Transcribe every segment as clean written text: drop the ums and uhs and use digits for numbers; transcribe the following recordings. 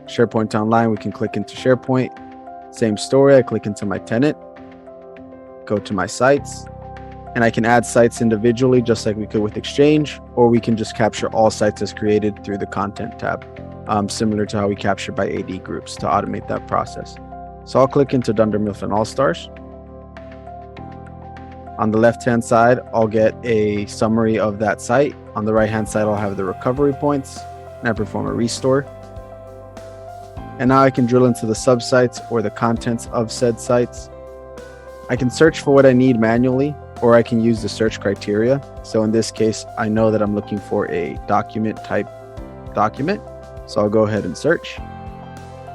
SharePoint Online, we can click into SharePoint. Same story, I click into my tenant, go to my sites, and I can add sites individually just like we could with Exchange, or we can just capture all sites as created through the Content tab, similar to how we capture by AD groups to automate that process. So I'll click into Dunder Mifflin All-Stars. On the left-hand side, I'll get a summary of that site. On the right-hand side, I'll have the recovery points, and I perform a restore. And now I can drill into the subsites or the contents of said sites. I can search for what I need manually, or I can use the search criteria. So in this case, I know that I'm looking for a document type document. So I'll go ahead and search.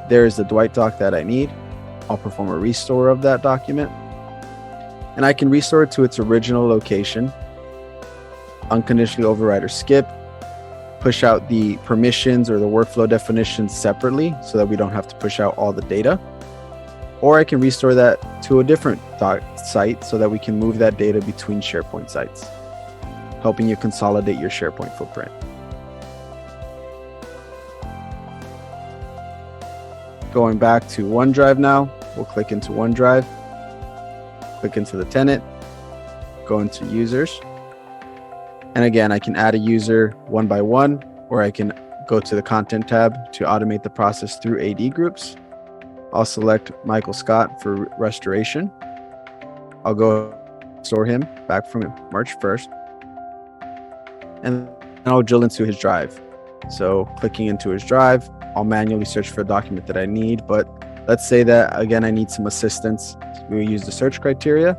There's the Dwight doc that I need. I'll perform a restore of that document. And I can restore it to its original location, unconditionally override or skip, push out the permissions or the workflow definitions separately so that we don't have to push out all the data. Or I can restore that to a different site so that we can move that data between SharePoint sites, helping you consolidate your SharePoint footprint. Going back to OneDrive now, we'll click into OneDrive, click into the tenant, go into users. And again, I can add a user one by one, or I can go to the content tab to automate the process through AD groups. I'll select Michael Scott for restoration. I'll go store him back from March 1st. And I'll drill into his drive. So clicking into his drive, I'll manually search for a document that I need, but let's say that, again, I need some assistance. We'll use the search criteria.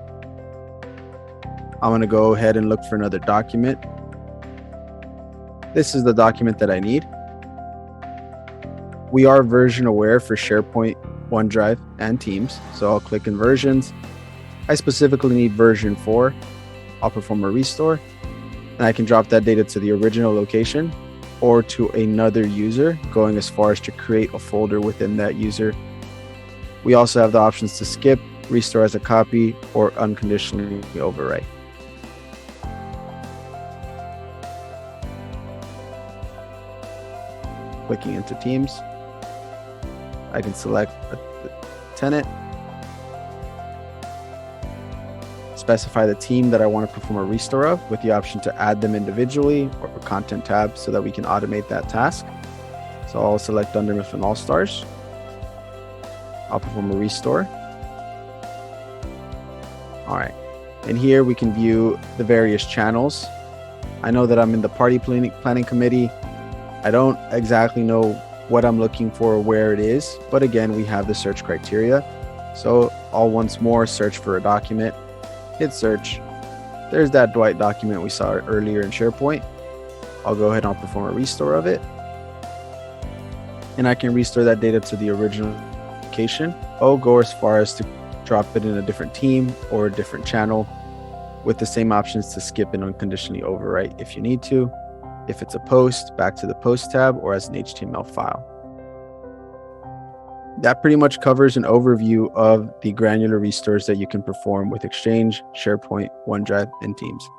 I'm going to go ahead and look for another document. This is the document that I need. We are version aware for SharePoint, OneDrive, and Teams. So I'll click in versions. I specifically need version 4. I'll perform a restore, and I can drop that data to the original location or to another user, going as far as to create a folder within that user. We also have the options to skip, restore as a copy, or unconditionally overwrite. Clicking into Teams, I can select a tenant, specify the team that I want to perform a restore of with the option to add them individually or a content tab so that we can automate that task. So I'll select Dunder Mifflin All-Stars. I'll perform a restore. All right, and here we can view the various channels. I know that I'm in the party planning committee. I don't exactly know what I'm looking for or where it is, but again, we have the search criteria. So I'll once more search for a document, hit search. There's that Dwight document we saw earlier in SharePoint. I'll go ahead and I'll perform a restore of it. And I can restore that data to the original location. I'll go as far as to drop it in a different team or a different channel with the same options to skip and unconditionally overwrite if you need to. If it's a post, back to the post tab or as an HTML file. That pretty much covers an overview of the granular restores that you can perform with Exchange, SharePoint, OneDrive, and Teams.